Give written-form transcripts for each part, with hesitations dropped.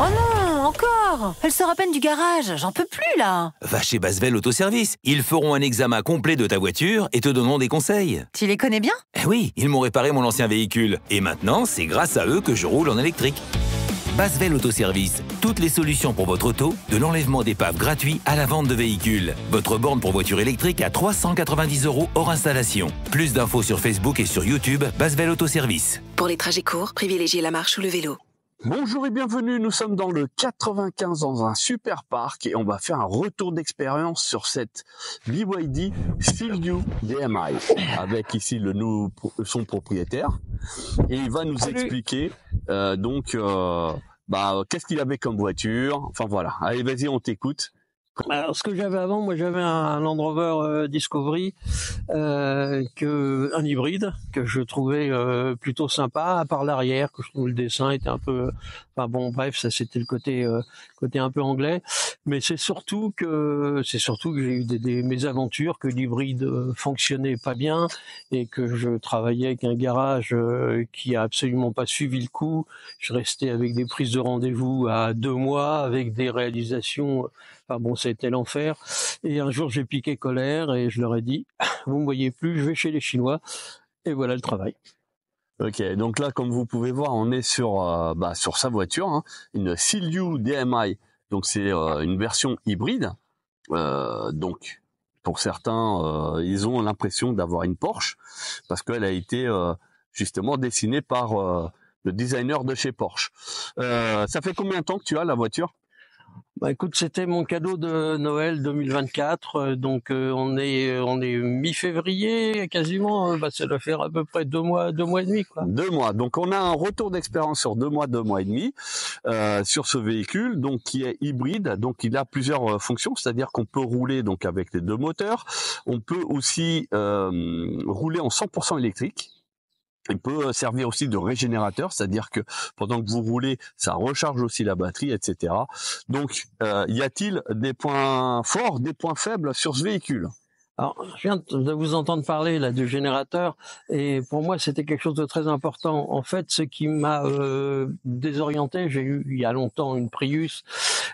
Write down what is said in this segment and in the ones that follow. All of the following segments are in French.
Oh non, encore! Elle sort à peine du garage, j'en peux plus là! Va chez Basvel Autoservice. Ils feront un examen complet de ta voiture et te donneront des conseils. Tu les connais bien? Eh oui, ils m'ont réparé mon ancien véhicule. Et maintenant, c'est grâce à eux que je roule en électrique. Basvel Autoservice. Toutes les solutions pour votre auto, de l'enlèvement d'épave gratuit à la vente de véhicules. Votre borne pour voiture électrique à 390 € hors installation. Plus d'infos sur Facebook et sur YouTube, Basvel Autoservice. Pour les trajets courts, privilégiez la marche ou le vélo. Bonjour et bienvenue, nous sommes dans le 95 dans un super parc et on va faire un retour d'expérience sur cette BYD Seal-U DMI avec ici son propriétaire et il va nous expliquer qu'est-ce qu'il avait comme voiture, enfin voilà, allez vas-y on t'écoute. Alors, ce que j'avais avant, moi j'avais un Land Rover Discovery, un hybride que je trouvais plutôt sympa, à part l'arrière, que je trouve le dessin était un peu, enfin bon bref, ça c'était le côté un peu anglais, mais c'est surtout que j'ai eu des mésaventures, que l'hybride fonctionnait pas bien et que je travaillais avec un garage qui a absolument pas suivi le coup. Je restais avec des prises de rendez-vous à 2 mois, avec des réalisations. Enfin bon, c'était l'enfer. Et un jour, j'ai piqué colère et je leur ai dit, vous me voyez plus, je vais chez les Chinois. Et voilà le travail. Ok, donc là, comme vous pouvez voir, on est sur sa voiture, hein, une Seal-U DMI. Donc c'est une version hybride. Donc pour certains, ils ont l'impression d'avoir une Porsche parce qu'elle a été justement dessinée par le designer de chez Porsche. Ça fait combien de temps que tu as la voiture ? Bah écoute, c'était mon cadeau de Noël 2024, donc on est mi-février quasiment, ça doit faire à peu près 2 mois et demi quoi. 2 mois, donc on a un retour d'expérience sur 2 mois et demi sur ce véhicule, donc qui est hybride, donc il a plusieurs fonctions, c'est-à-dire qu'on peut rouler donc avec les 2 moteurs, on peut aussi rouler en 100% électrique. Il peut servir aussi de régénérateur, c'est-à-dire que pendant que vous roulez, ça recharge aussi la batterie, etc. Donc, y a-t-il des points forts, des points faibles sur ce véhicule ? Alors, je viens de vous entendre parler là du générateur et pour moi c'était quelque chose de très important. En fait, ce qui m'a désorienté, j'ai eu il y a longtemps une Prius.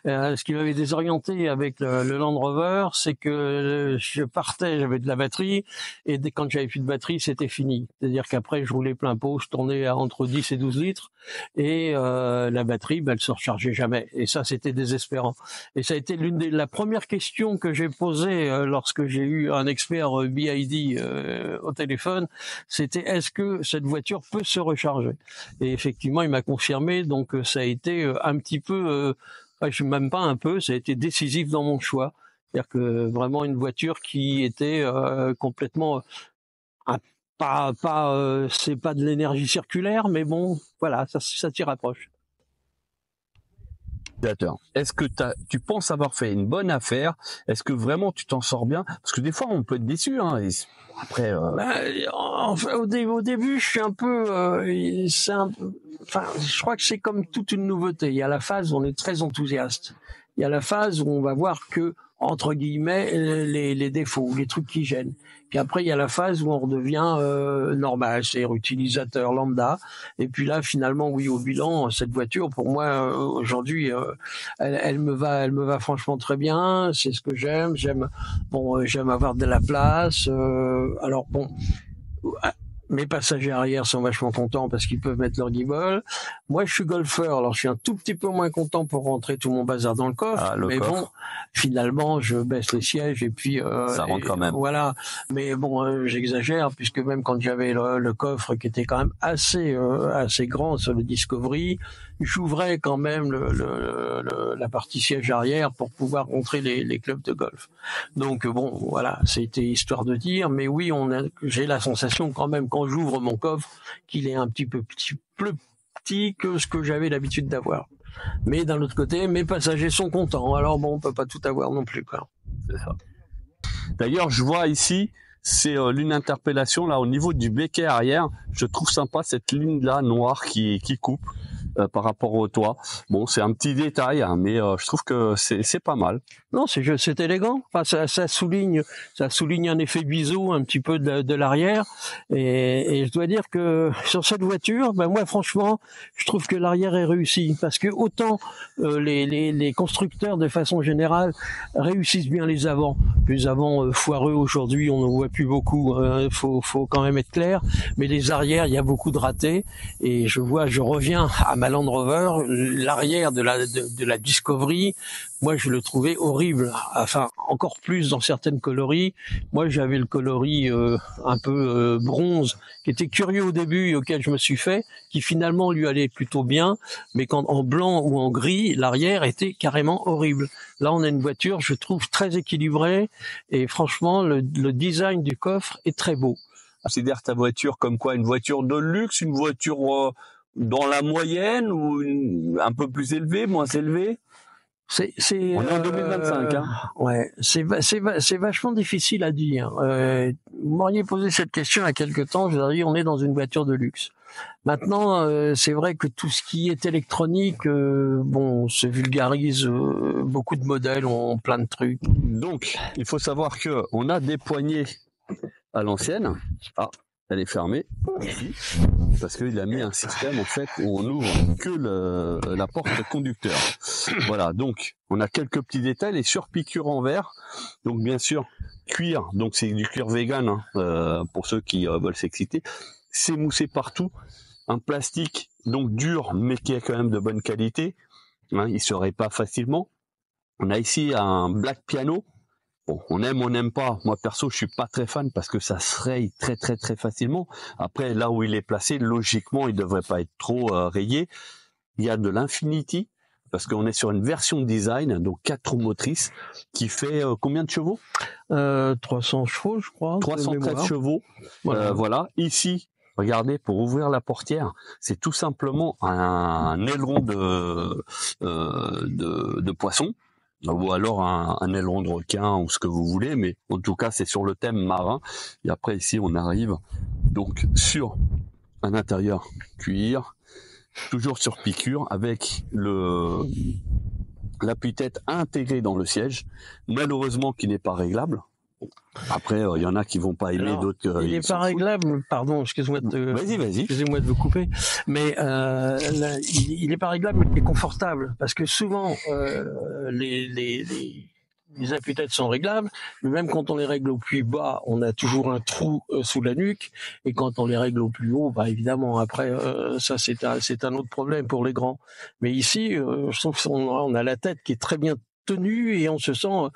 Ce qui m'avait désorienté avec le Land Rover, c'est que je partais, j'avais de la batterie et quand j'avais plus de batterie, c'était fini. C'est-à-dire qu'après je roulais plein pot, je tournais à entre 10 et 12 litres et la batterie, elle se rechargeait jamais. Et ça, c'était désespérant. Et ça a été la première question que j'ai posée lorsque j'ai eu un expert BYD au téléphone, c'était est-ce que cette voiture peut se recharger? Et effectivement, il m'a confirmé, donc ça a été un petit peu, je même pas un peu, ça a été décisif dans mon choix. C'est-à-dire que vraiment une voiture qui était complètement c'est pas de l'énergie circulaire, mais bon, voilà, ça s'y rapproche. Est-ce que tu penses avoir fait une bonne affaire? Est-ce que vraiment tu t'en sors bien? Parce que des fois on peut être déçu. Hein, et après, au début, je suis un peu, je crois que c'est comme toute une nouveauté. Il y a la phase où on est très enthousiaste. Il y a la phase où on va voir que entre guillemets les défauts, les trucs qui gênent. Puis après il y a la phase où on redevient normal, c'est-à-dire utilisateur lambda. Et puis là finalement oui, au bilan cette voiture pour moi aujourd'hui elle me va franchement très bien. C'est ce que j'aime. J'aime avoir de la place. Alors bon. Mes passagers arrière sont vachement contents parce qu'ils peuvent mettre leur guibole. Moi, je suis golfeur, alors je suis un tout petit peu moins content pour rentrer tout mon bazar dans le coffre. Bon, finalement, je baisse les sièges et puis ça rentre quand même. Voilà. Mais bon, j'exagère puisque même quand j'avais le coffre qui était quand même assez grand sur le Discovery, j'ouvrais quand même la partie siège arrière pour pouvoir rentrer les clubs de golf. Donc bon, voilà, c'était histoire de dire. Mais oui, j'ai la sensation quand même quand j'ouvre mon coffre qu'il est un petit peu plus petit que ce que j'avais l'habitude d'avoir. Mais d'un autre côté, mes passagers sont contents. Alors bon, on peut pas tout avoir non plus, quoi. C'est ça. D'ailleurs, je vois ici, c'est l'une interpellation là au niveau du béquet arrière. Je trouve sympa cette ligne là noire qui coupe. par rapport au toit. Bon, c'est un petit détail, hein, mais je trouve que c'est pas mal. Non, c'est élégant. Enfin, ça souligne un effet biseau un petit peu de l'arrière. Et je dois dire que sur cette voiture, ben moi franchement, je trouve que l'arrière est réussi parce que autant les constructeurs de façon générale réussissent bien les avants. Les avants foireux aujourd'hui, on ne voit plus beaucoup. Faut quand même être clair. Mais les arrières, il y a beaucoup de ratés. Et je reviens à ma Land Rover, l'arrière de la Discovery. Moi, je le trouvais horrible. Enfin, encore plus dans certaines coloris. Moi, j'avais le coloris un peu bronze, qui était curieux au début et auquel je me suis fait, qui finalement lui allait plutôt bien. Mais quand en blanc ou en gris, l'arrière était carrément horrible. Là, on a une voiture, je trouve, très équilibrée. Et franchement, le design du coffre est très beau. Considère ta voiture comme quoi? Une voiture de luxe, une voiture dans la moyenne ou un peu plus élevée, moins élevée? On est en 2025, hein. Ouais, c'est vachement difficile à dire. Vous m'auriez posé cette question il y a quelque temps, je vous aurais dit on est dans une voiture de luxe. Maintenant, c'est vrai que tout ce qui est électronique, se vulgarise. Beaucoup de modèles ont plein de trucs. Donc, il faut savoir que on a des poignées à l'ancienne. Ah, elle est fermée ici, parce qu'il a mis un système en fait où on ouvre que la porte conducteur. Voilà, donc on a quelques petits détails, les surpiqûres en verre. Donc bien sûr, cuir, donc c'est du cuir vegan pour ceux qui veulent s'exciter. C'est moussé partout, un plastique donc dur mais qui est quand même de bonne qualité. Il se rayent pas facilement. On a ici un black piano. Bon, on aime, on n'aime pas. Moi perso, je suis pas très fan parce que ça se raye très très très facilement. Après, là où il est placé, logiquement, il devrait pas être trop rayé. Il y a de l'Infinity parce qu'on est sur une version design, donc 4 roues motrices, qui fait combien de chevaux? 300 chevaux, je crois. 313 chevaux. Voilà. Ici, regardez, pour ouvrir la portière, c'est tout simplement un aileron de poisson. Ou alors un aileron de requin ou ce que vous voulez, mais en tout cas c'est sur le thème marin. Et après ici on arrive donc sur un intérieur cuir, toujours sur piqûre, avec l'appui-tête intégré dans le siège, malheureusement qui n'est pas réglable. Après, il y en a qui vont pas aimer, d'autres. Il n'est pas réglable. Pardon, excusez-moi de vous couper. Mais il n'est pas réglable, mais il est confortable parce que souvent les appuis-têtes sont réglables, mais même quand on les règle au plus bas, on a toujours un trou sous la nuque, et quand on les règle au plus haut, bah évidemment après ça c'est un autre problème pour les grands. Mais ici, je trouve qu'on a la tête qui est très bien tenue et on se sent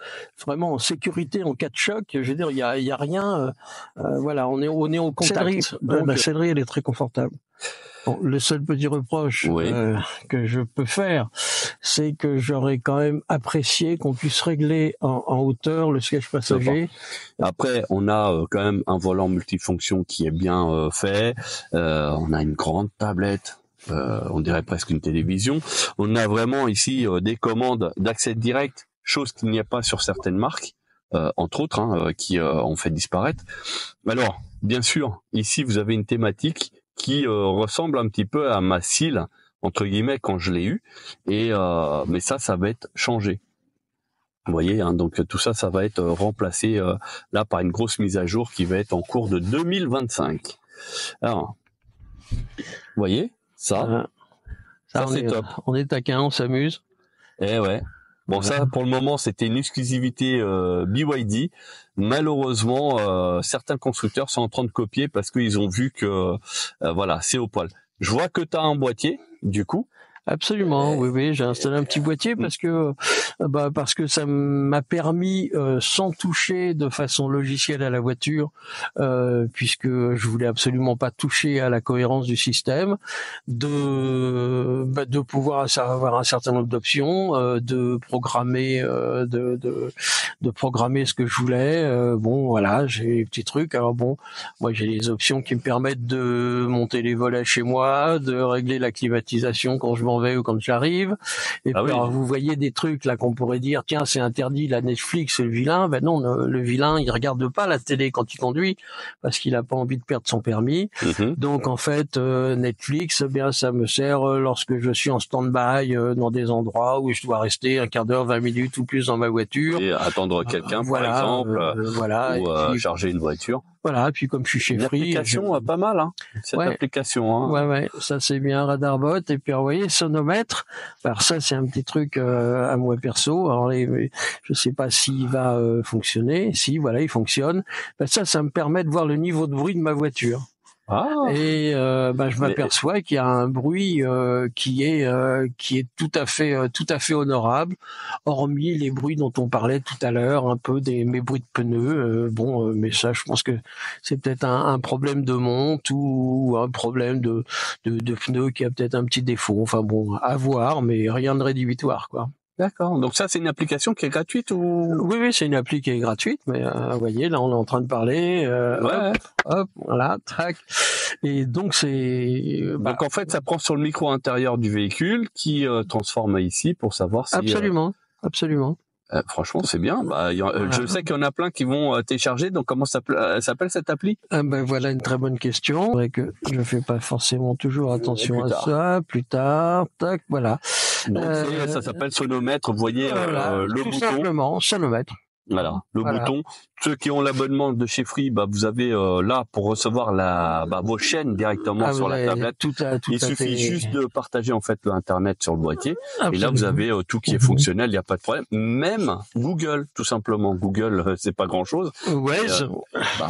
vraiment en sécurité en cas de choc. Je veux dire, il y a rien. Voilà, on est au contact. La sellerie, elle est très confortable. Bon, le seul petit reproche que je peux faire, c'est que j'aurais quand même apprécié qu'on puisse régler en hauteur le siège passager. Après, on a quand même un volant multifonction qui est bien fait. On a une grande tablette. On dirait presque une télévision. On a vraiment ici des commandes d'accès direct, chose qu'il n'y a pas sur certaines marques, entre autres, qui ont fait disparaître. Alors, bien sûr, ici vous avez une thématique qui ressemble un petit peu à ma Seal, entre guillemets, quand je l'ai eu, mais ça va être changé. Vous voyez, donc tout ça va être remplacé là par une grosse mise à jour qui va être en cours de 2025. Alors, vous voyez, ça c'est top. On est taquin, on s'amuse. Eh ouais. Bon, ça, pour le moment, c'était une exclusivité BYD. Malheureusement, certains constructeurs sont en train de copier parce qu'ils ont vu que, voilà, c'est au poil. Je vois que tu as un boîtier, du coup. Absolument, oui, j'ai installé un petit boîtier parce que ça m'a permis, sans toucher de façon logicielle à la voiture, puisque je voulais absolument pas toucher à la cohérence du système, de pouvoir avoir un certain nombre d'options, de programmer, de programmer ce que je voulais. Bon, voilà, j'ai des petits trucs. Alors bon, moi j'ai les options qui me permettent de monter les volets chez moi, de régler la climatisation quand je m'en vais ou quand j'arrive. Et puis, alors, vous voyez des trucs là qu'on pourrait dire, tiens, c'est interdit, la Netflix, le vilain. Ben non, le vilain, il regarde pas la télé quand il conduit parce qu'il a pas envie de perdre son permis. Donc en fait, Netflix, eh bien, ça me sert lorsque que je suis en stand-by dans des endroits où je dois rester un quart d'heure, 20 minutes ou plus dans ma voiture. Et attendre quelqu'un, Voilà, par exemple, voilà. ou Et puis, charger une voiture. voilà, et puis comme je suis chez Une Free, application pas mal, hein, cette Ouais. application. Hein. ouais, ça c'est bien, Radarbot. Et puis, vous voyez, sonomètre. Alors ça, c'est un petit truc à moi perso. Alors, je sais pas s'il va fonctionner. Si, voilà, il fonctionne. Ben, ça me permet de voir le niveau de bruit de ma voiture. Ah. Et je m'aperçois qu'il y a un bruit qui est tout à fait honorable, hormis les bruits dont on parlait tout à l'heure, un peu mes bruits de pneus. Mais ça, je pense que c'est peut-être un problème de monte ou un problème de pneus qui a peut-être un petit défaut. Enfin bon, à voir, mais rien de rédhibitoire, quoi. D'accord. Donc ça, c'est une application qui est gratuite ou? Oui, c'est une appli qui est gratuite, mais vous voyez, là, on est en train de parler. Ouais. Hop, voilà, trac. Et donc c'est. Donc en fait, ça prend sur le micro intérieur du véhicule qui transforme ici pour savoir si. Absolument. Franchement, c'est bien. Je sais qu'il y en a plein qui vont télécharger. Donc comment s'appelle cette appli? Voilà une très bonne question. C'est vrai que je fais pas forcément toujours attention à ça. Plus tard, tac, voilà. Donc ça s'appelle sonomètre. Vous voyez le tout bouton. simplement, sonomètre. Voilà, bouton. Ceux qui ont l'abonnement de chez Free, vous avez là pour recevoir vos chaînes directement sur la tablette. Il suffit juste de partager en fait l'internet sur le boîtier. Absolument. Et là vous avez tout qui est fonctionnel, il n'y a pas de problème. Même Google, tout simplement. Google, c'est pas grand chose. Waze.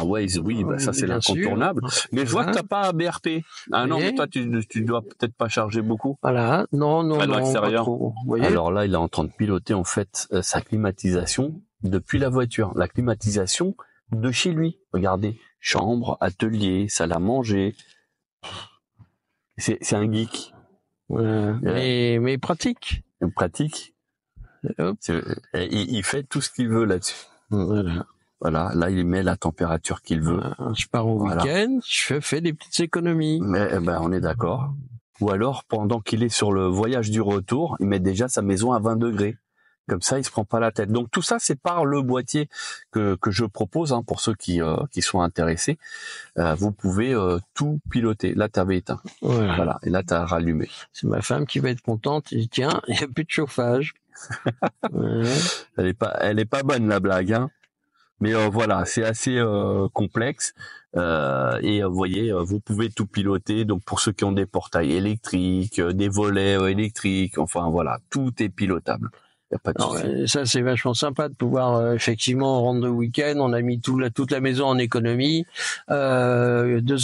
Waze, oui, ça c'est l'incontournable. Mais je vois que t'as pas BRP. Ah non, mais toi tu dois peut-être pas charger beaucoup. Voilà, non, pas trop. Vous voyez. Alors là, il est en train de piloter en fait sa climatisation depuis la voiture, la climatisation de chez lui. Regardez, chambre, atelier, salle à manger. C'est un geek. Mais pratique. Pratique. Hop. Il fait tout ce qu'il veut là-dessus. Voilà, là il met la température qu'il veut. Je pars au week-end, je fais des petites économies. Mais on est d'accord. Ou alors, pendant qu'il est sur le voyage du retour, il met déjà sa maison à 20 degrés. Comme ça, il se prend pas la tête. Donc tout ça, c'est par le boîtier que je propose pour ceux qui sont intéressés. Vous pouvez tout piloter. Là, tu avais éteint. Voilà. Et là, tu as rallumé. C'est ma femme qui va être contente. Elle dit, tiens, il n'y a plus de chauffage. Elle est pas bonne la blague, hein. Mais voilà, c'est assez complexe. Et vous voyez, vous pouvez tout piloter. Donc pour ceux qui ont des portails électriques, des volets électriques, enfin voilà, tout est pilotable. Ça c'est vachement sympa de pouvoir effectivement rendre le week-end. On a mis toute la maison en économie. 2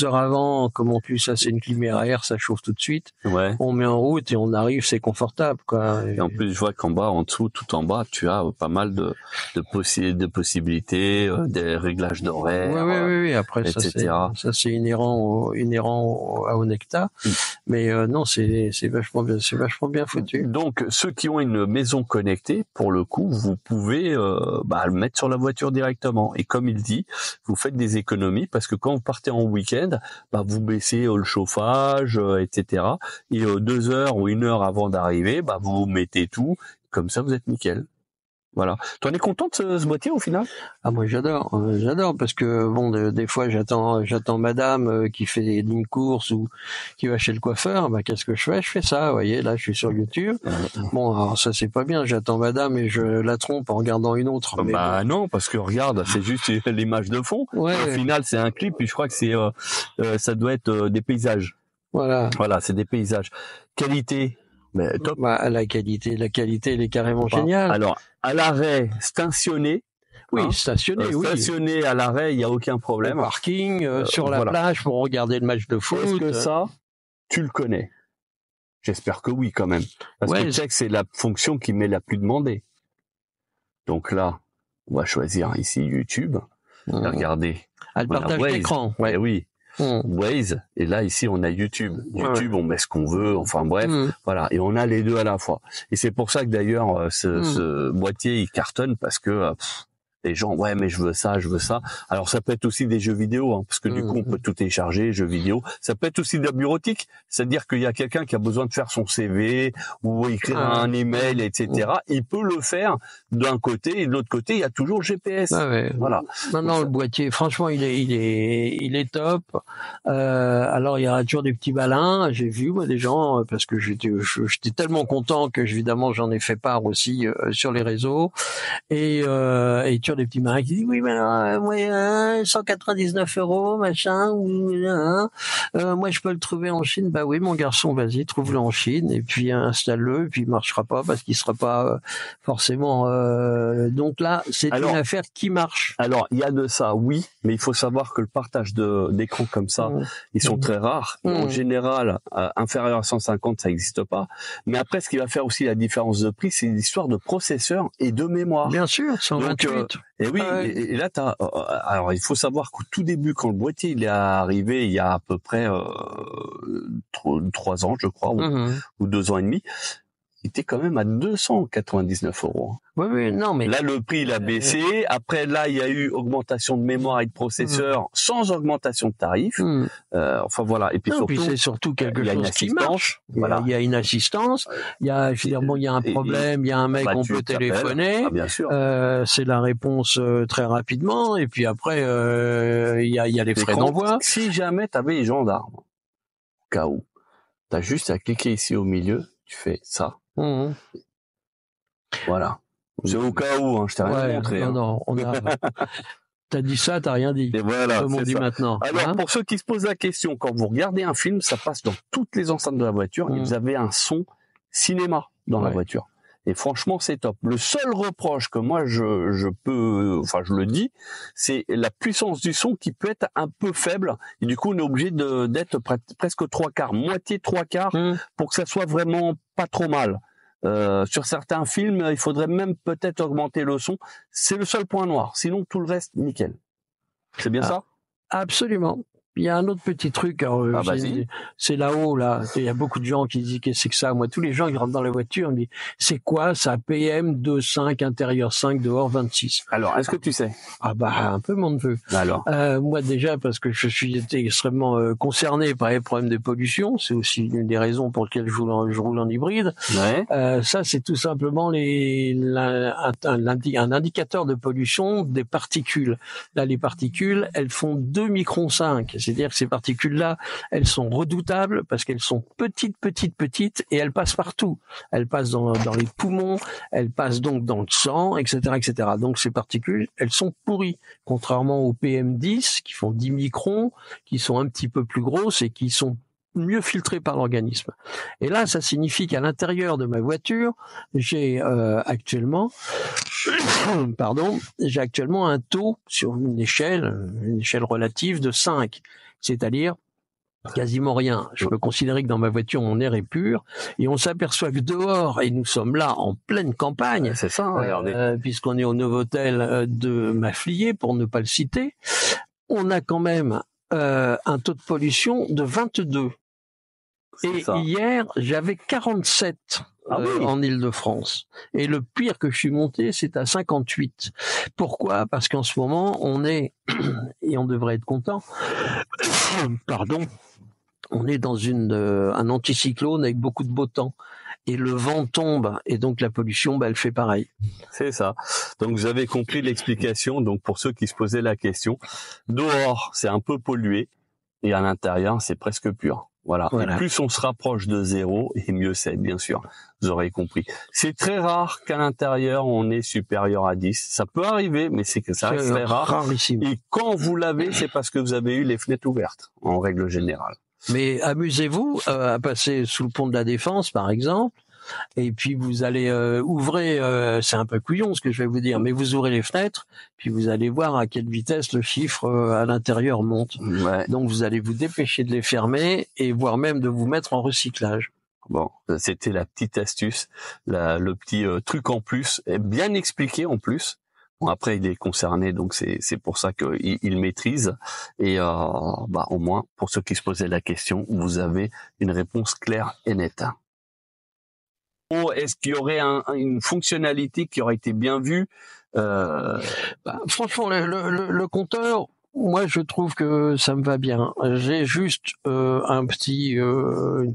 heures avant, comme en plus ça c'est une clim air, ça chauffe tout de suite. Ouais. On met en route et on arrive, c'est confortable quoi. Et en plus je vois qu'en bas, en dessous, tout en bas, tu as pas mal de possibilités, des réglages d'horaire. Oui. Après etc. ça c'est inhérent à Onecta. Mais non, c'est vachement bien foutu. Donc ceux qui ont une maison connectée, pour le coup, vous pouvez le mettre sur la voiture directement. Et comme il dit, vous faites des économies parce que quand vous partez en week-end, vous baissez le chauffage, etc. Et 2 heures ou 1 heure avant d'arriver, vous mettez tout. Comme ça, vous êtes nickel. Voilà. T'en es content de ce boîtier au final? Ah moi j'adore parce que des fois j'attends madame qui fait une course ou qui va chez le coiffeur, qu'est-ce que je fais? Je fais ça, vous voyez, là je suis sur YouTube. Bon, alors ça c'est pas bien, j'attends madame et je la trompe en regardant une autre. Mais non, parce que regarde, c'est juste l'image de fond. Ouais. Au final, c'est un clip et je crois que c'est ça doit être des paysages. Voilà, c'est des paysages. Qualité, mais top. La qualité elle est carrément géniale. Alors, à l'arrêt, stationné. Oui, stationné, oui. Stationné à l'arrêt, il n'y a aucun problème. Au parking, sur la plage pour regarder le match de foot. Est-ce que ça, tu le connais? J'espère que oui, quand même. Parce que check, c'est la fonction qui m'est la plus demandée. Donc là, on va choisir ici YouTube. Regardez. Le partage d'écran. Oui. Waze, et là ici on a YouTube. On met ce qu'on veut, enfin bref, voilà, et on a les deux à la fois. Et c'est pour ça que d'ailleurs ce boîtier il cartonne parce que Les gens, ouais, mais je veux ça, je veux ça. Alors ça peut être aussi des jeux vidéo, hein, parce que du coup on peut tout télécharger, jeux vidéo. Ça peut être aussi de la bureautique, c'est-à-dire qu'il y a quelqu'un qui a besoin de faire son CV ou écrire un email, etc. Il peut le faire d'un côté et de l'autre côté il y a toujours le GPS. Voilà. Non, le boîtier, franchement, il est top. Alors il y aura toujours des petits malins. J'ai vu moi des gens parce que j'étais tellement content que évidemment j'en ai fait part aussi sur les réseaux et toujours des petits malins qui disent oui mais 199 € machin ou moi je peux le trouver en Chine. Bah oui mon garçon, vas-y trouve-le en Chine et puis installe-le et puis il marchera pas parce qu'il sera pas forcément donc là c'est une affaire qui marche. Alors il y a de ça oui, mais il faut savoir que le partage d'écran comme ça ils sont très rares. En général inférieur à 150 ça n'existe pas. Mais après ce qui va faire aussi la différence de prix c'est l'histoire de processeur et de mémoire. Bien sûr, 128. Et oui, et là alors il faut savoir qu'au tout début quand le boîtier il est arrivé il y a à peu près 3 ans je crois ou 2 ans et demi, il était quand même à 299 €. Oui, non, mais là le prix il a baissé. Après là il y a eu augmentation de mémoire et de processeur sans augmentation de tarif. Enfin voilà. Et puis surtout, c'est surtout quelque chose qui marche. Voilà. Il y a une assistance. Il y a, je veux dire, bon, il y a un problème, il y a un mec, on peut téléphoner. Bien sûr. C'est la réponse très rapidement. Et puis après, il y a les frais d'envoi. Si jamais t'avais les gendarmes, au cas où, t'as juste à cliquer ici au milieu, tu fais ça. Voilà. C'est au cas où, hein, je t'ai rien montré. Non, t'as dit ça, t'as rien dit. Et voilà, comme on dit maintenant. Alors, pour ceux qui se posent la question, quand vous regardez un film, ça passe dans toutes les enceintes de la voiture et vous avez un son cinéma dans la voiture. Et franchement, c'est top. Le seul reproche que moi je le dis, c'est la puissance du son qui peut être un peu faible. Et du coup, on est obligé d'être presque 3/4, moitié 3/4 pour que ça soit vraiment pas trop mal. Sur certains films, il faudrait même peut-être augmenter le son. C'est le seul point noir. Sinon, tout le reste, nickel. C'est bien ça? Absolument. Il y a un autre petit truc, c'est là-haut, là. Il y a beaucoup de gens qui disent qu'est-ce que c'est que ça. Moi, tous les gens qui rentrent dans la voiture, ils me disent, c'est quoi ça? PM 2.5, intérieur 5, dehors 26. Alors, est-ce que tu sais? Un peu mon neveu. Alors. Moi, déjà, parce que je suis extrêmement concerné par les problèmes de pollution. C'est aussi une des raisons pour lesquelles je roule en hybride. Ça, c'est tout simplement un indicateur de pollution des particules. Là, les particules, elles font 2,5 microns. C'est-à-dire que ces particules-là, elles sont redoutables parce qu'elles sont petites et elles passent partout. Elles passent dans les poumons, elles passent donc dans le sang, etc., etc. Donc ces particules, elles sont pourries, contrairement aux PM10 qui font 10 microns, qui sont un petit peu plus grosses et qui sont mieux filtrées par l'organisme. Et là, ça signifie qu'à l'intérieur de ma voiture, j'ai actuellement un taux sur une échelle relative de 5, c'est-à-dire quasiment rien. Je peux considérer que dans ma voiture, mon air est pur, et on s'aperçoit que dehors, et nous sommes là en pleine campagne, c'est ça, regardez, puisqu'on est au Novotel de Maffliers, pour ne pas le citer, on a quand même un taux de pollution de 22. Et hier, j'avais 47 en Île-de-France. Et le pire que je suis monté, c'est à 58. Pourquoi? Parce qu'en ce moment, on est, et on devrait être content, on est dans un anticyclone avec beaucoup de beau temps. Et le vent tombe, et donc la pollution, elle fait pareil. C'est ça. Donc vous avez compris l'explication. Donc pour ceux qui se posaient la question, dehors, c'est un peu pollué, et à l'intérieur, c'est presque pur. Voilà. Et plus on se rapproche de zéro, et mieux c'est, bien sûr. Vous aurez compris. C'est très rare qu'à l'intérieur, on est supérieur à 10. Ça peut arriver, mais c'est que ça reste très rare. Rarissime. Et quand vous l'avez, c'est parce que vous avez eu les fenêtres ouvertes, en règle générale. Mais amusez-vous à passer sous le pont de la Défense, par exemple, et puis vous allez ouvrir, c'est un peu couillon ce que je vais vous dire, mais vous ouvrez les fenêtres, puis vous allez voir à quelle vitesse le chiffre à l'intérieur monte. Donc vous allez vous dépêcher de les fermer et voire même de vous mettre en recyclage. Bon, c'était la petite astuce, le petit truc en plus, bien expliqué en plus. Bon, après il est concerné, donc c'est pour ça qu'il maîtrise. Et au moins, pour ceux qui se posaient la question, vous avez une réponse claire et nette. Est-ce qu'il y aurait une fonctionnalité qui aurait été bien vue Franchement, le compteur, moi, je trouve que ça me va bien. J'ai juste une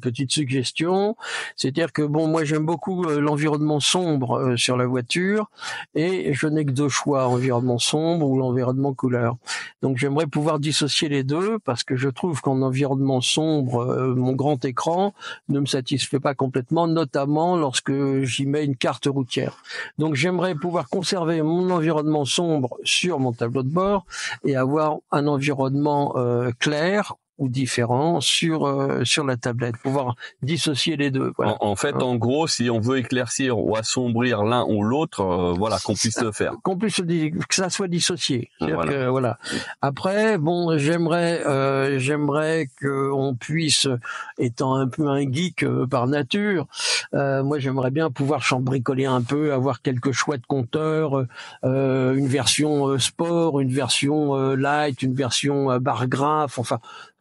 petite suggestion, c'est-à-dire que bon, moi, j'aime beaucoup l'environnement sombre sur la voiture, et je n'ai que deux choix, environnement sombre ou l'environnement couleur. Donc, j'aimerais pouvoir dissocier les deux, parce que je trouve qu'en environnement sombre, mon grand écran ne me satisfait pas complètement, notamment lorsque j'y mets une carte routière. Donc, j'aimerais pouvoir conserver mon environnement sombre sur mon tableau de bord et avoir un environnement clair ou différent sur la tablette, pouvoir dissocier les deux. Voilà. En fait, en gros, si on veut éclaircir ou assombrir l'un ou l'autre, voilà, qu'on puisse le faire. Que ça soit dissocié. Voilà. Que, voilà. Après, bon, j'aimerais que on puisse, étant un peu un geek par nature, moi j'aimerais bien pouvoir chambricoler un peu, avoir quelques chouettes compteurs, une version sport, une version light, une version bar graph, enfin.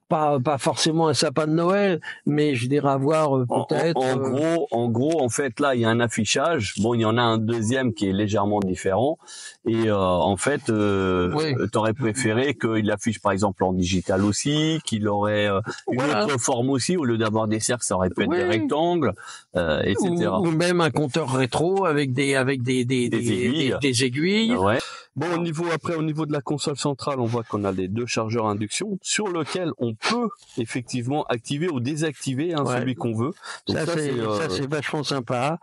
Pas forcément un sapin de Noël, mais je dirais avoir peut-être. En gros, en fait, là, il y a un affichage. Bon, il y en a un deuxième qui est légèrement différent. Et en fait, oui. T'aurais préféré qu'il affiche, par exemple, en digital aussi, qu'il aurait une autre forme aussi. Au lieu d'avoir des cercles, ça aurait pu être des rectangles, etc. Ou même un compteur rétro avec des aiguilles. Ouais. Bon, au niveau de la console centrale, on voit qu'on a les deux chargeurs induction sur lesquels on peut effectivement activer ou désactiver celui qu'on veut. Donc ça c'est vachement sympa.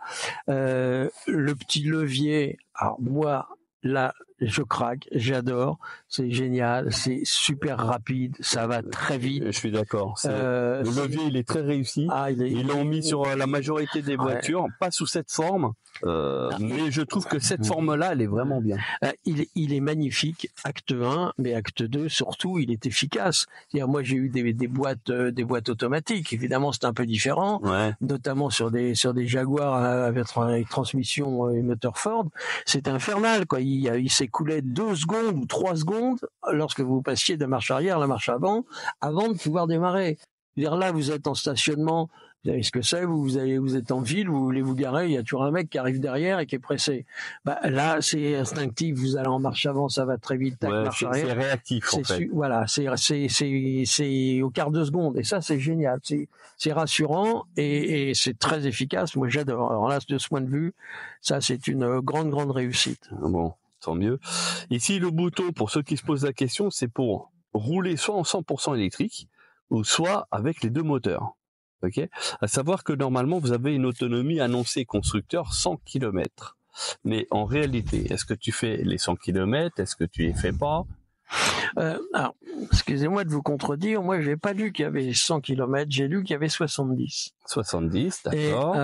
Le petit levier, alors moi là je craque, j'adore, c'est génial, c'est super rapide, ça va très vite. Je suis d'accord. Le levier il est très réussi. Ils l'ont mis sur la majorité des voitures, pas sous cette forme. Mais je trouve que cette forme-là, elle est vraiment bien. Il est magnifique, acte 1, mais acte 2, surtout, il est efficace. C'est-à-dire, moi, j'ai eu des boîtes automatiques. Évidemment, c'est un peu différent, notamment sur des Jaguar avec transmission et moteur Ford. C'est infernal, quoi. Il s'écoulait 2 secondes ou 3 secondes lorsque vous passiez de marche arrière à la marche avant de pouvoir démarrer. C'est-à-dire, là, vous êtes en stationnement. Vous savez ce que c'est, vous êtes en ville, vous voulez vous garer, il y a toujours un mec qui arrive derrière et qui est pressé. Là, c'est instinctif, vous allez en marche avant, ça va très vite, marche arrière. C'est réactif, en fait. Voilà, c'est au quart de seconde, et ça, c'est génial. C'est rassurant et c'est très efficace. Moi, j'adore. Alors là, de ce point de vue, ça, c'est une grande réussite. Bon, tant mieux. Ici, le bouton, pour ceux qui se posent la question, c'est pour rouler soit en 100% électrique, ou soit avec les deux moteurs. Ok. À savoir que normalement vous avez une autonomie annoncée constructeur 100 km. Mais en réalité, est-ce que tu fais les 100 km? Est-ce que tu les fais pas? Alors, excusez-moi de vous contredire, moi j'ai pas lu qu'il y avait 100 km, j'ai lu qu'il y avait 70. 70, d'accord.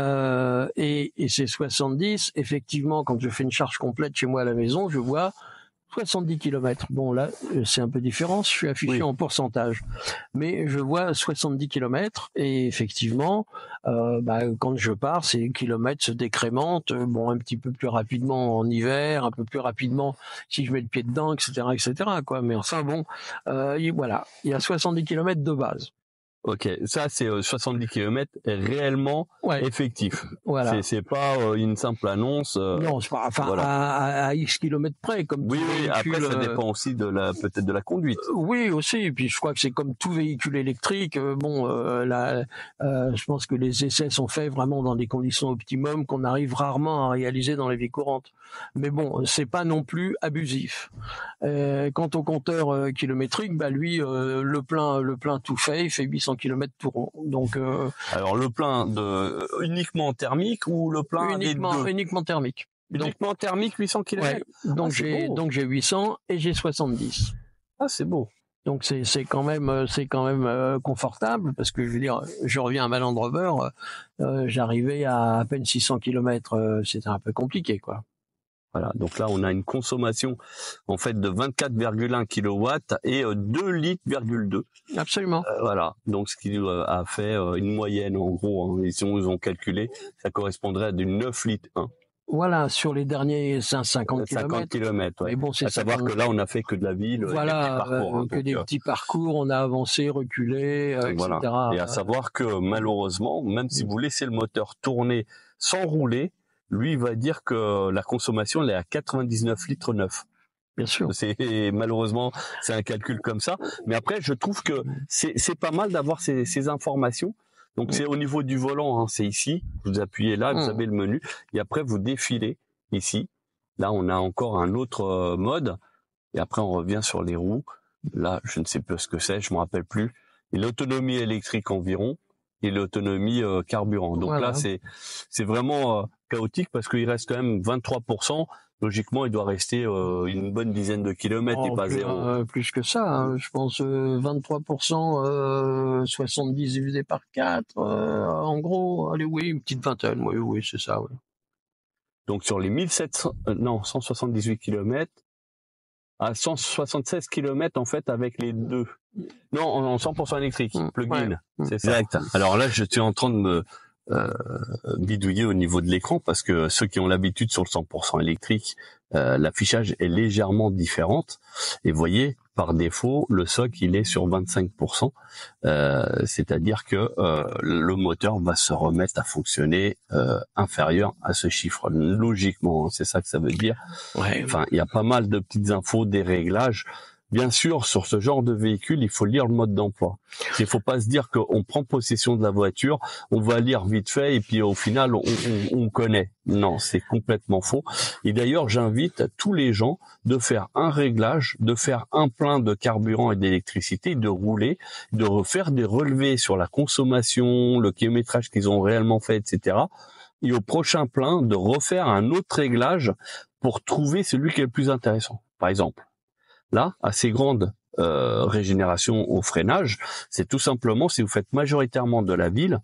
Et ces 70, effectivement, quand je fais une charge complète chez moi à la maison, je vois 70 km. Bon, là, c'est un peu différent. Je suis affiché en pourcentage. Mais je vois 70 km et effectivement, quand je pars, ces kilomètres se décrémentent. Bon, un petit peu plus rapidement en hiver, un peu plus rapidement si je mets le pied dedans, etc., quoi. Mais enfin, bon, voilà. Il y a 70 km de base. Ok, ça c'est 70 km réellement effectif. Voilà. C'est pas une simple annonce. Non, c'est pas. Enfin, à X kilomètres près, comme. Oui. Après, ça dépend aussi peut-être de la conduite. Oui, aussi. Et puis, je crois que c'est comme tout véhicule électrique. Je pense que les essais sont faits vraiment dans des conditions optimum qu'on arrive rarement à réaliser dans les vies courantes. Mais bon, c'est pas non plus abusif. Quant au compteur kilométrique, lui, le plein tout fait, il fait 800 km tout rond. Donc, alors le plein uniquement thermique ou le plein uniquement thermique. Uniquement thermique 800 km. Ouais. Donc j'ai 800 et j'ai 70. Ah, c'est beau. Donc c'est quand même confortable parce que je veux dire, je reviens à ma Land Rover, j'arrivais à peine 600 km, c'était un peu compliqué, quoi. Voilà, donc là on a une consommation en fait de 24,1 kW et 2,2 litres. Absolument. Voilà, donc ce qui a fait une moyenne en gros, hein, si on calculé, ça correspondrait à du 9 litres 1. Voilà, sur les derniers 50 km. 50 km, ouais. Mais bon, c'est à savoir que là, on a fait que de la ville, voilà, des petits parcours, on a avancé, reculé, voilà. etc. Et à savoir que malheureusement, même si vous laissez le moteur tourner sans rouler, lui, il va dire que la consommation, elle est à 99 litres neufs. Bien sûr. Malheureusement, c'est un calcul comme ça. Mais après, je trouve que c'est pas mal d'avoir ces informations. Donc, c'est au niveau du volant, hein, c'est ici. Vous appuyez là, vous avez le menu. Et après, vous défilez ici. Là, on a encore un autre mode. Et après, on revient sur les roues. Là, je ne sais plus ce que c'est, je me rappelle plus. Et l'autonomie électrique environ et l'autonomie carburant. Donc là, c'est vraiment chaotique parce qu'il reste quand même 23%. Logiquement, il doit rester une bonne dizaine de kilomètres et pas zéro. Plus que ça, hein. Je pense 23%, 70 divisé par 4, en gros, allez, oui, une petite vingtaine, oui, c'est ça. Oui. Donc sur les 178 kilomètres, à 176 kilomètres en fait avec les deux. Non, en 100% électrique, plug-in, c'est ça. Exact. Alors là, je suis en train de me bidouiller au niveau de l'écran parce que ceux qui ont l'habitude sur le 100% électrique, l'affichage est légèrement différente. Et vous voyez, par défaut, le SOC il est sur 25%, c'est-à-dire que le moteur va se remettre à fonctionner inférieur à ce chiffre. Logiquement, hein, c'est ça que ça veut dire. Ouais. Enfin, il y a pas mal de petites infos, des réglages. Bien sûr, sur ce genre de véhicule, il faut lire le mode d'emploi. Il faut pas se dire qu'on prend possession de la voiture, on va lire vite fait et puis au final, on connaît. Non, c'est complètement faux. Et d'ailleurs, j'invite tous les gens de faire un réglage, de faire un plein de carburant et d'électricité, de rouler, de refaire des relevés sur la consommation, le kilométrage qu'ils ont réellement fait, etc. Et au prochain plein, de refaire un autre réglage pour trouver celui qui est le plus intéressant. Par exemple, là, assez grande régénération au freinage, c'est tout simplement si vous faites majoritairement de la ville,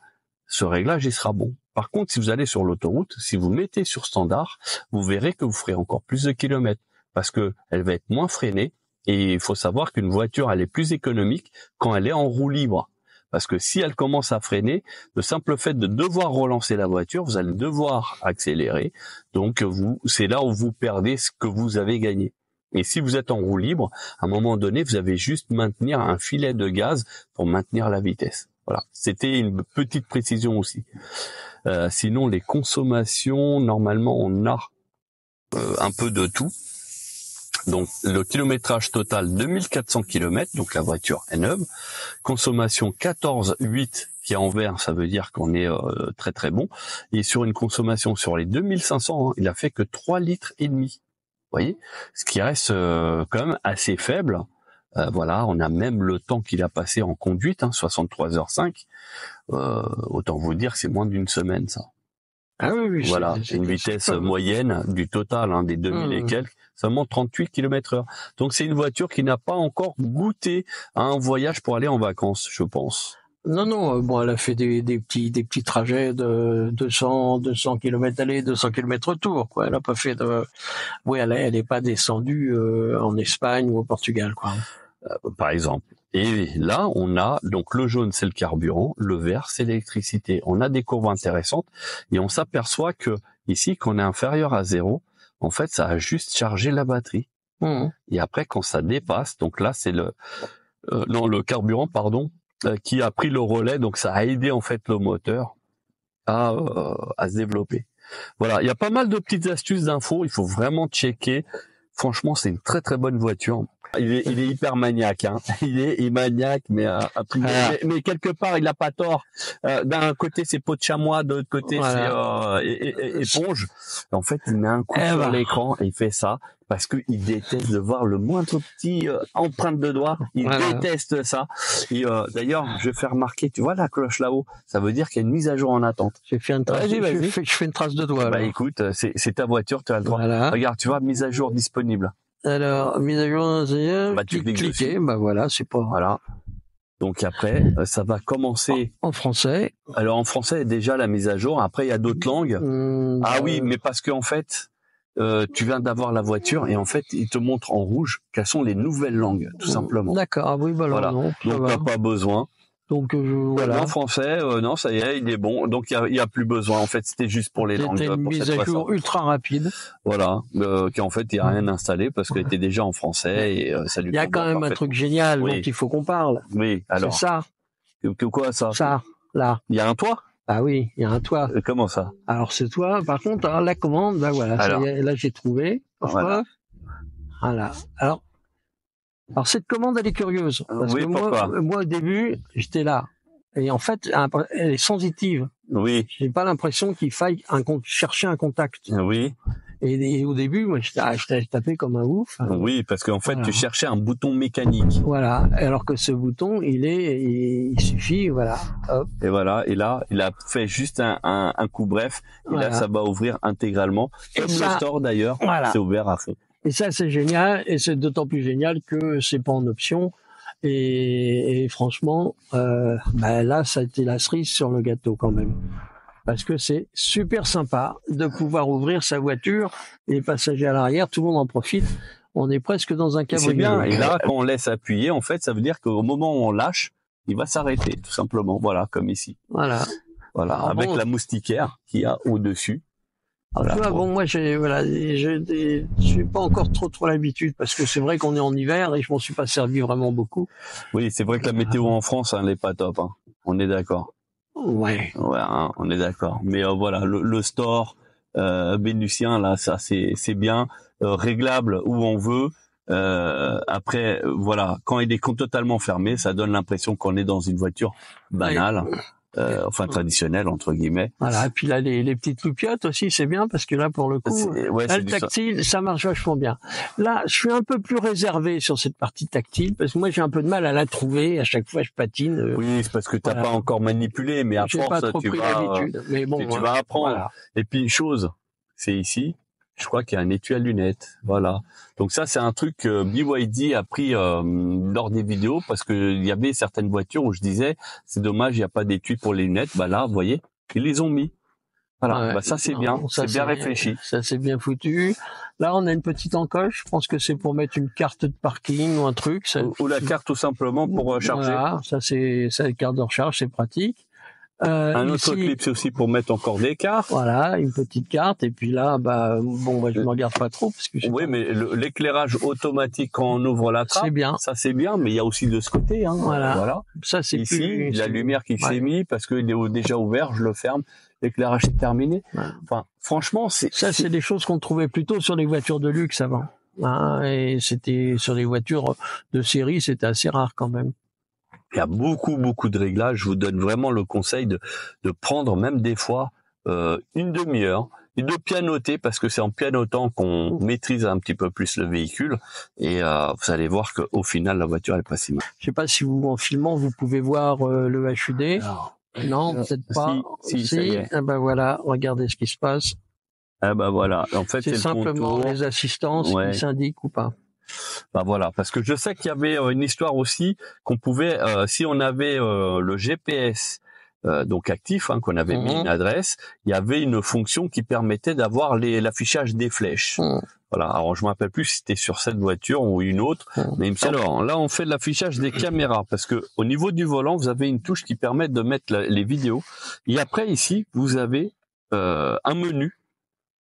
ce réglage il sera bon. Par contre, si vous allez sur l'autoroute, si vous mettez sur standard, vous verrez que vous ferez encore plus de kilomètres parce que elle va être moins freinée. Et il faut savoir qu'une voiture elle est plus économique quand elle est en roue libre. Parce que si elle commence à freiner, le simple fait de devoir relancer la voiture, vous allez devoir accélérer. Donc c'est là où vous perdez ce que vous avez gagné. Et si vous êtes en roue libre, à un moment donné, vous avez juste maintenir un filet de gaz pour maintenir la vitesse. Voilà, c'était une petite précision aussi. Sinon, les consommations, normalement, on a un peu de tout. Donc, le kilométrage total, 2400 km, donc la voiture est neuve. Consommation 14,8, qui est en vert, ça veut dire qu'on est très très bon. Et sur une consommation sur les 2500, hein, il a fait que 3 litres et demi. Vous voyez, ce qui reste quand même assez faible. Voilà, on a même le temps qu'il a passé en conduite, hein, 63h05. Autant vous dire que c'est moins d'une semaine, ça. Ah oui, voilà, c'est une vitesse moyenne du total, hein, des 2000 et quelques, seulement 38 km/h. Donc c'est une voiture qui n'a pas encore goûté à un voyage pour aller en vacances, je pense. Non, bon, elle a fait des petits trajets de 200 km aller, 200 km retour, quoi. Elle a pas fait oui, elle est pas descendue en Espagne ou au Portugal, quoi. Par exemple. Et là, on a, donc le jaune, c'est le carburant, le vert, c'est l'électricité. On a des courbes intéressantes et on s'aperçoit que ici, quand on est inférieur à 0, en fait, ça a juste chargé la batterie. Et après, quand ça dépasse, donc là, c'est le carburant, pardon, qui a pris le relais, donc ça a aidé en fait le moteur à se développer. Voilà, il y a pas mal de petites astuces d'infos, il faut vraiment checker. Franchement, c'est une très très bonne voiture. Il est hyper maniaque, hein. Il est maniaque, mais mais quelque part il a pas tort. D'un côté c'est peau de chamois, de l'autre côté c'est éponge. En fait, il met un coup sur l'écran et il fait ça parce que il déteste de voir le moindre petit empreinte de doigt. Il déteste ça. Et d'ailleurs, je vais faire remarquer, tu vois la cloche là-haut, ça veut dire qu'il y a une mise à jour en attente. J'ai fait une trace. Je fais une trace de doigt. Bah écoute, c'est ta voiture, tu as le droit. Voilà. Regarde, tu vois, mise à jour disponible. Alors, mise à jour, cliquez, bah voilà, c'est pas... Voilà. Donc après, ça va commencer... En français. Alors en français, déjà la mise à jour. Après, il y a d'autres langues. Ah oui, mais parce que en fait, tu viens d'avoir la voiture et en fait, il te montre en rouge quelles sont les nouvelles langues, tout simplement. D'accord, ah oui, bah alors, voilà. Non. Donc, t'as pas besoin. Donc voilà. En français, non, ça y est, il est bon. Donc il y a plus besoin. En fait, c'était juste pour les langues. C'était une mise à jour ultra rapide. Voilà, qu'en fait il y a rien installé parce qu'elle était déjà en français et ça lui. Il y a quand même un truc génial dont il faut qu'on parle. Oui, alors. C'est ça. Que quoi ça? Ça, là. Il y a un toit? Ah oui, il y a un toit. Comment ça? Alors ce toit, par contre, alors, la commande, là voilà, ça y est, là j'ai trouvé. Voilà. Voilà. Alors cette commande, elle est curieuse. Parce Oui, que moi, au début, j'étais là. Et en fait, elle est sensitive. Oui. J'ai pas l'impression qu'il faille chercher un contact. Oui. Et au début, moi, je tapais comme un ouf. Oui, parce qu'en fait, Voilà. tu cherchais un bouton mécanique. Voilà. Alors que ce bouton, il suffit, voilà. Hop. Et voilà. Et là, il a fait juste un coup bref. Et Voilà. là, ça va ouvrir intégralement. Comme ça, le store d'ailleurs. voilà. C'est ouvert à fond. Et ça, c'est génial. Et c'est d'autant plus génial que c'est pas en option. Et franchement, là, ça a été la cerise sur le gâteau quand même. Parce que c'est super sympa de pouvoir ouvrir sa voiture, les passagers à l'arrière, tout le monde en profite. On est presque dans un cabriolet. C'est bien. Et là, quand on laisse appuyer, en fait, ça veut dire qu'au moment où on lâche, il va s'arrêter, tout simplement. Voilà, comme ici. Voilà. Voilà, Alors avec bon, la moustiquaire qu'il y a au-dessus. Voilà, tu vois, bon, moi, j'ai pas encore trop l'habitude parce que c'est vrai qu'on est en hiver et je m'en suis pas servi vraiment beaucoup. Oui, c'est vrai que la météo en France, elle n'est pas top. Hein. On est d'accord. Ouais. Ouais, hein, on est d'accord. Mais voilà, le store vénusien, là, ça, c'est bien. Réglable où on veut. Après, voilà, quand il est totalement fermé, ça donne l'impression qu'on est dans une voiture banale. Ouais. Enfin traditionnelle entre guillemets. Voilà, et puis là les petites loupiottes aussi c'est bien parce que là pour le coup là, le tactile ça marche vachement bien. Là je suis un peu plus réservé sur cette partie tactile parce que moi j'ai un peu de mal à la trouver, à chaque fois je patine. Oui, c'est parce que t'as pas encore manipulé, mais à j'ai force pas trop tu pris vas l'habitude. Mais bon, tu vas apprendre. Voilà. Et puis chose, c'est ici. Je crois qu'il y a un étui à lunettes, voilà. Donc ça, c'est un truc que BYD a pris lors des vidéos parce que il y avait certaines voitures où je disais c'est dommage, il n'y a pas d'étui pour les lunettes. Bah là, vous voyez, ils les ont mis. Voilà, bah ça c'est bien, c'est bien réfléchi. Ça c'est bien foutu. Là, on a une petite encoche. Je pense que c'est pour mettre une carte de parking ou un truc. Ça, ou la carte tout simplement pour charger. Voilà, ça c'est la carte de recharge, c'est pratique. Un autre clip, c'est aussi pour mettre encore des cartes. Voilà, une petite carte. Et puis là, je ne regarde pas trop parce que. Oui, mais l'éclairage automatique quand on ouvre la trappe, c'est bien. Ça c'est bien, mais il y a aussi de ce côté. Hein. Voilà. Ça c'est ici plus... la lumière qui s'est mise parce qu'il est déjà ouvert, je le ferme. L'éclairage est terminé. Ouais. Enfin, franchement, c'est des choses qu'on trouvait plutôt sur les voitures de luxe avant. Hein, et c'était sur les voitures de série, c'était assez rare quand même. Il y a beaucoup de réglages. Je vous donne vraiment le conseil de prendre même des fois une demi-heure et de pianoter parce que c'est en pianotant qu'on maîtrise un petit peu plus le véhicule et vous allez voir qu'au final la voiture elle est pas si mal. Je sais pas si vous en filmant vous pouvez voir le HUD. Non, peut-être pas. Si, ça y est. Ah ben voilà, regardez ce qui se passe. Ah ben voilà. En fait, c'est simplement le contour. Les assistances qui s'indiquent ou pas. Bah voilà, parce que je sais qu'il y avait une histoire aussi qu'on pouvait, si on avait le GPS donc actif, hein, qu'on avait mis une adresse, il y avait une fonction qui permettait d'avoir l'affichage des flèches. Voilà. Alors je me rappelle plus si c'était sur cette voiture ou une autre, mais il me semble. Alors là, on fait l'affichage des caméras parce que au niveau du volant, vous avez une touche qui permet de mettre les vidéos. Et après ici, vous avez un menu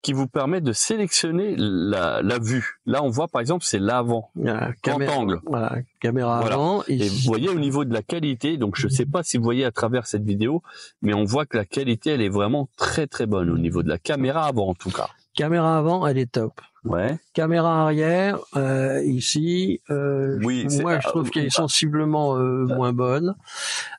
qui vous permet de sélectionner la vue. Là, on voit par exemple, c'est l'avant, grand angle. Voilà, caméra avant. Et vous voyez au niveau de la qualité, donc je ne sais pas si vous voyez à travers cette vidéo, mais on voit que la qualité, elle est vraiment très bonne au niveau de la caméra avant en tout cas. Caméra avant, elle est top. Ouais. Caméra arrière, ici, oui, moi je trouve qu'elle est sensiblement moins bonne.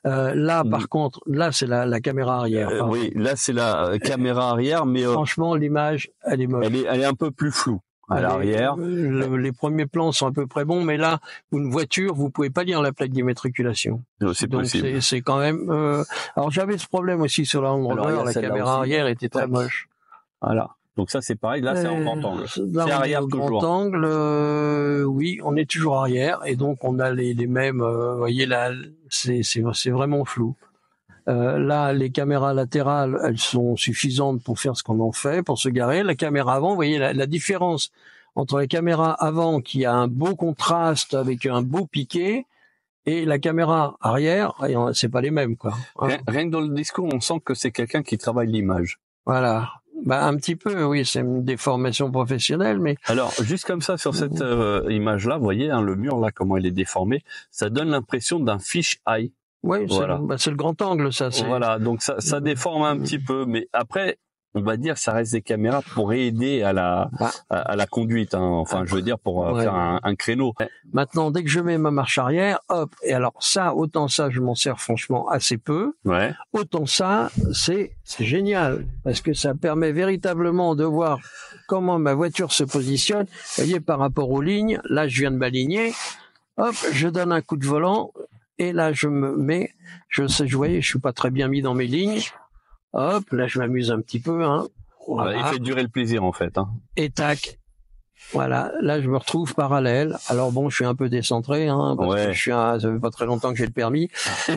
Là, par contre, là c'est la caméra arrière. Oui, là c'est la caméra arrière, mais franchement l'image, elle est moche. Elle est un peu plus floue à l'arrière. Les premiers plans sont à peu près bons, mais là, une voiture, vous pouvez pas lire la plaque d'immatriculation. C'est possible. Donc c'est quand même. Alors j'avais ce problème aussi sur la Land Rover, la caméra arrière était très moche. Voilà. Donc ça c'est pareil, là c'est en grand angle. C'est arrière toujours. Grand angle, oui, on est toujours arrière et donc on a les mêmes. Vous voyez là, c'est vraiment flou. Là, les caméras latérales, elles sont suffisantes pour faire ce qu'on en fait, pour se garer. La caméra avant, vous voyez la différence entre la caméra avant qui a un beau contraste avec un beau piqué et la caméra arrière, c'est pas les mêmes quoi. Rien que dans le discours, on sent que c'est quelqu'un qui travaille l'image. Voilà. Un petit peu, oui, c'est une déformation professionnelle, mais... Alors, juste comme ça, sur cette image-là, vous voyez, hein, le mur, là, comment il est déformé, ça donne l'impression d'un fish eye. Oui, Voilà. c'est le grand angle, ça. Voilà, donc ça déforme un petit peu, mais après, on va dire, ça reste des caméras pour aider à la conduite, hein. Enfin, je veux dire, pour faire un créneau. Maintenant, dès que je mets ma marche arrière, hop, et alors ça, autant ça, je m'en sers franchement assez peu. Ouais. Autant ça, c'est génial, parce que ça permet véritablement de voir comment ma voiture se positionne. Vous voyez, par rapport aux lignes, là, je viens de m'aligner. Hop, je donne un coup de volant, et là, je me mets, je voyais, je suis pas très bien mis dans mes lignes. Hop, là, je m'amuse un petit peu, hein. Voilà. Il fait durer le plaisir, en fait, hein. Et tac. Voilà, là je me retrouve parallèle. Alors bon, je suis un peu décentré, hein, parce que ça fait pas très longtemps que j'ai le permis,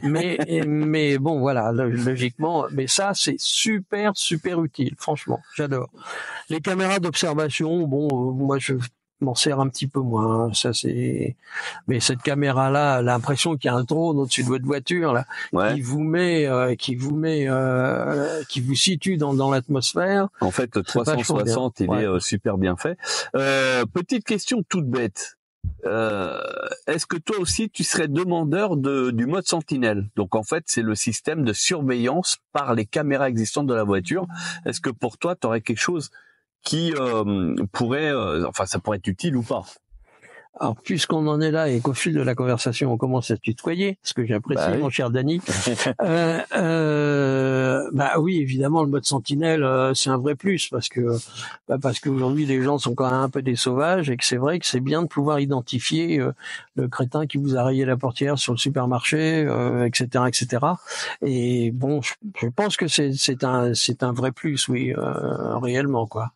mais bon voilà, logiquement, mais ça c'est super utile, franchement, j'adore. Les caméras d'observation, bon, moi je m'en sers un petit peu moins, ça c'est. Mais cette caméra-là, l'impression qu'il y a un drone au-dessus de votre voiture là, qui vous situe dans l'atmosphère. En fait, le 360, il est super bien fait. Petite question toute bête. Est-ce que toi aussi tu serais demandeur du mode Sentinelle? Donc en fait, c'est le système de surveillance par les caméras existantes de la voiture. Est-ce que pour toi, tu aurais quelque chose qui pourrait, ça pourrait être utile ou pas? Alors, puisqu'on en est là et qu'au fil de la conversation, on commence à se tutoyer, ce que j'apprécie, mon cher Danny. Oui, évidemment, le mode Sentinelle, c'est un vrai plus parce qu'aujourd'hui, les gens sont quand même un peu des sauvages et que c'est vrai que c'est bien de pouvoir identifier le crétin qui vous a rayé la portière sur le supermarché, etc., etc. Et bon, je pense que c'est un vrai plus, oui, réellement, quoi.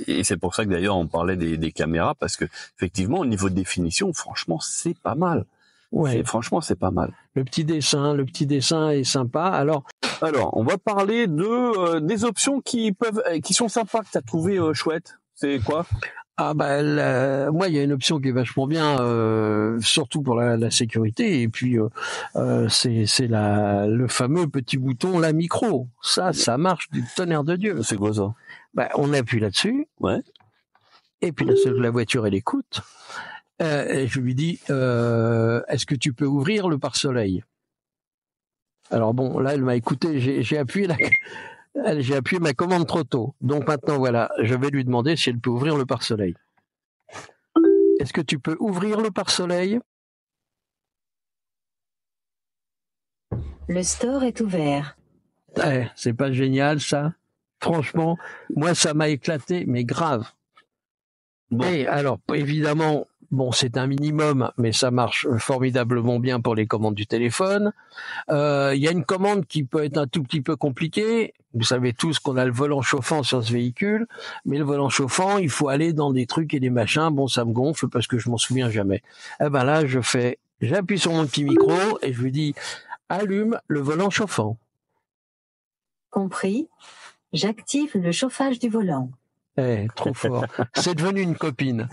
Et c'est pour ça que d'ailleurs on parlait des caméras, parce que effectivement au niveau de définition, franchement c'est pas mal. Ouais. Franchement c'est pas mal. Le petit dessin est sympa. Alors on va parler des options qui sont sympas, que tu as trouvé chouettes. C'est quoi? Moi il y a une option qui est vachement bien, surtout pour la sécurité, et puis c'est le fameux petit bouton la micro. Ça marche du tonnerre de Dieu. C'est quoi ça? On appuie là-dessus. Ouais. Et puis la voiture elle écoute. Et je lui dis est-ce que tu peux ouvrir le pare-soleil? Alors bon, là elle m'a écouté, j'ai appuyé ma commande trop tôt. Donc maintenant voilà, je vais lui demander si elle peut ouvrir le pare-soleil. Est-ce que tu peux ouvrir le pare-soleil? Le store est ouvert. C'est pas génial ça? Franchement, moi ça m'a éclaté, mais grave. Bon. Et alors, évidemment, c'est un minimum, mais ça marche formidablement bien pour les commandes du téléphone. Il y a une commande qui peut être un tout petit peu compliquée. Vous savez tous qu'on a le volant chauffant sur ce véhicule, mais le volant chauffant, il faut aller dans des trucs et des machins. Bon, ça me gonfle parce que je m'en souviens jamais. Là, j'appuie sur mon petit micro et je lui dis, allume le volant chauffant. Compris. J'active le chauffage du volant. Trop fort. C'est devenu une copine.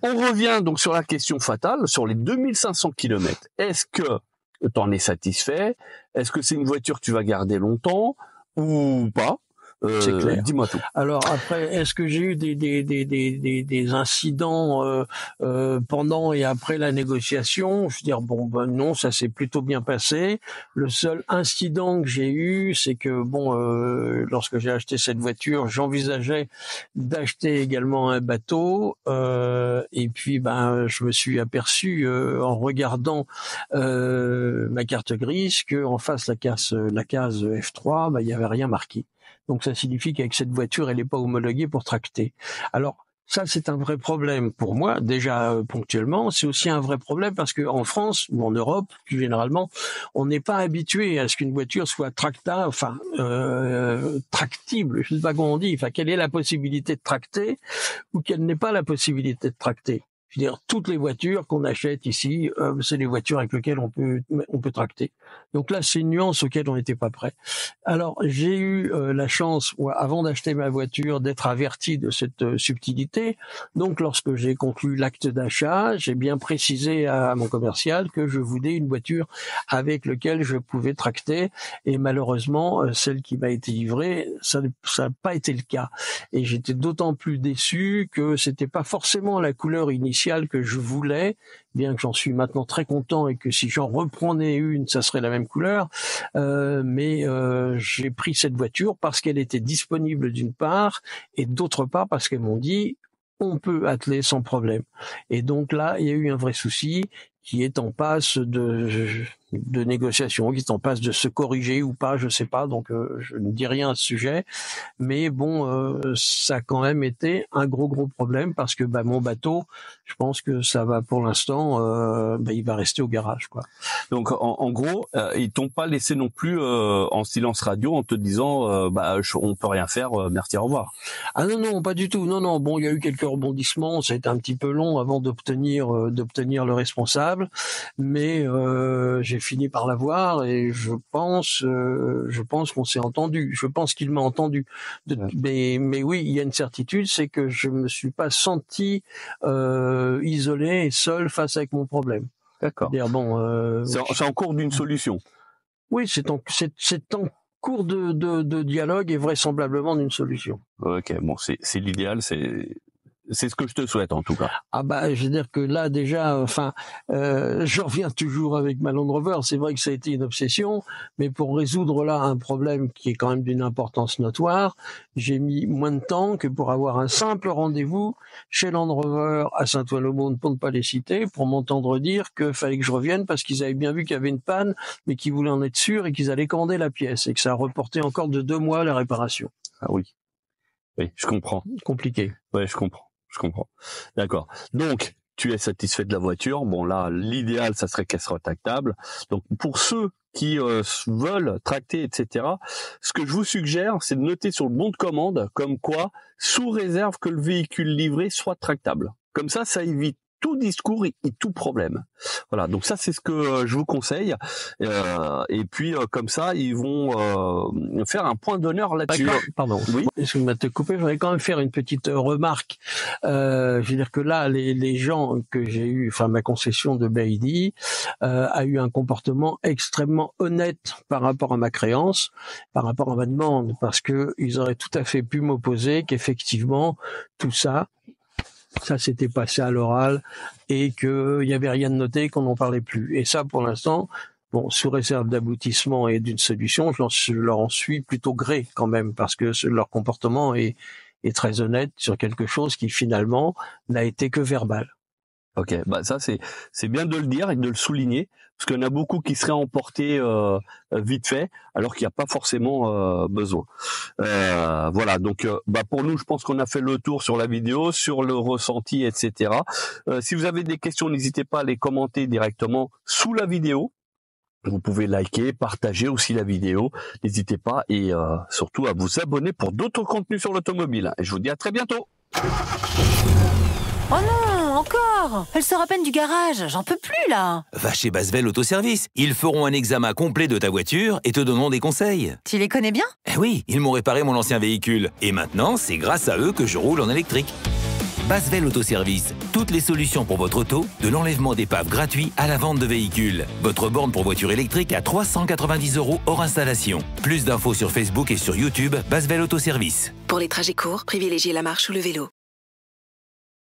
On revient donc sur la question fatale, sur les 2500 km. Est-ce que tu en es satisfait? Est-ce que c'est une voiture que tu vas garder longtemps ou pas? C'est clair. Dis-moi tout. Alors après, est-ce que j'ai eu des incidents pendant et après la négociation? Je veux dire, non, ça s'est plutôt bien passé. Le seul incident que j'ai eu, c'est que lorsque j'ai acheté cette voiture, j'envisageais d'acheter également un bateau, et puis je me suis aperçu en regardant ma carte grise que en face la case F3, il y avait rien marqué. Donc ça signifie qu'avec cette voiture, elle n'est pas homologuée pour tracter. Alors ça, c'est un vrai problème pour moi, déjà ponctuellement. C'est aussi un vrai problème parce que en France ou en Europe, plus généralement, on n'est pas habitué à ce qu'une voiture soit tractible, je ne sais pas comment on dit, qu'elle ait la possibilité de tracter ou qu'elle n'ait pas la possibilité de tracter. Je veux dire, toutes les voitures qu'on achète ici, c'est des voitures avec lesquelles on peut tracter. Donc là, c'est une nuance auquel on n'était pas prêt. Alors, j'ai eu la chance, avant d'acheter ma voiture, d'être averti de cette subtilité. Donc, lorsque j'ai conclu l'acte d'achat, j'ai bien précisé à mon commercial que je voulais une voiture avec laquelle je pouvais tracter. Et malheureusement, celle qui m'a été livrée, ça n'a pas été le cas. Et j'étais d'autant plus déçu que c'était pas forcément la couleur initiale que je voulais, bien que j'en suis maintenant très content et que si j'en reprenais une, ça serait la même couleur. Mais j'ai pris cette voiture parce qu'elle était disponible d'une part, et d'autre part parce qu'elles m'ont dit on peut atteler sans problème. Et donc là, il y a eu un vrai souci qui est en passe de négociation, qui est en passe de se corriger ou pas, je sais pas, donc je ne dis rien à ce sujet, mais bon, ça a quand même été un gros problème parce que mon bateau, je pense que ça va pour l'instant, il va rester au garage, quoi. Donc en gros, ils t'ont pas laissé non plus en silence radio en te disant on peut rien faire, merci, au revoir. Ah non, pas du tout. Non, bon, il y a eu quelques rebondissements, ça a été un petit peu long avant d'obtenir le responsable, mais j'ai fini par l'avoir et je pense qu'on s'est entendu. Je pense qu'il m'a entendu. Mais oui, il y a une certitude, c'est que je me suis pas senti isolé et seul face avec mon problème. D'accord. C'est en cours d'une solution. Oui, c'est en cours de dialogue et vraisemblablement d'une solution. Ok, bon, c'est l'idéal, c'est ce que je te souhaite en tout cas. Je veux dire que là déjà, je reviens toujours avec ma Land Rover. C'est vrai que ça a été une obsession, mais pour résoudre là un problème qui est quand même d'une importance notoire, j'ai mis moins de temps que pour avoir un simple rendez-vous chez Land Rover à Saint-Ouen-le-Monde, pour ne pas les citer, pour m'entendre dire que fallait que je revienne parce qu'ils avaient bien vu qu'il y avait une panne, mais qu'ils voulaient en être sûrs et qu'ils allaient commander la pièce et que ça a reporté encore de 2 mois la réparation. Ah oui, je comprends. Compliqué. Ouais, je comprends. D'accord. Donc, tu es satisfait de la voiture. Bon, là, l'idéal, ça serait qu'elle soit tractable. Donc, pour ceux qui veulent tracter, etc., ce que je vous suggère, c'est de noter sur le bon de commande, comme quoi, sous réserve que le véhicule livré soit tractable. Comme ça évite tout discours et tout problème. Voilà, donc ça c'est ce que je vous conseille. Et puis comme ça, ils vont faire un point d'honneur là-dessus. Pardon. Oui. Excuse-moi de te couper, je voudrais quand même faire une petite remarque. Je veux dire que là, les gens que j'ai eu, ma concession de BYD a eu un comportement extrêmement honnête par rapport à ma créance, par rapport à ma demande, parce que ils auraient tout à fait pu m'opposer qu'effectivement tout ça s'était passé à l'oral et qu'il n'y avait rien de noté, qu'on n'en parlait plus. Et ça, pour l'instant, sous réserve d'aboutissement et d'une solution, je leur en suis plutôt gré quand même, parce que leur comportement est très honnête sur quelque chose qui finalement n'a été que verbal. Ok, ça c'est bien de le dire et de le souligner, parce qu'il y en a beaucoup qui seraient emportés vite fait, alors qu'il n'y a pas forcément besoin. Voilà, donc pour nous, je pense qu'on a fait le tour sur la vidéo, sur le ressenti, etc. Si vous avez des questions, n'hésitez pas à les commenter directement sous la vidéo. Vous pouvez liker, partager aussi la vidéo, n'hésitez pas, et surtout à vous abonner pour d'autres contenus sur l'automobile. Et je vous dis à très bientôt. Oh non, encore! Elle sort à peine du garage, j'en peux plus là! Va chez Basvel Autoservice. Ils feront un examen complet de ta voiture et te donneront des conseils. Tu les connais bien? Eh oui, ils m'ont réparé mon ancien véhicule. Et maintenant, c'est grâce à eux que je roule en électrique. Basvel Autoservice. Toutes les solutions pour votre auto, de l'enlèvement d'épave gratuit à la vente de véhicules. Votre borne pour voiture électrique à 390 € hors installation. Plus d'infos sur Facebook et sur YouTube, Basvel Autoservice. Pour les trajets courts, privilégiez la marche ou le vélo.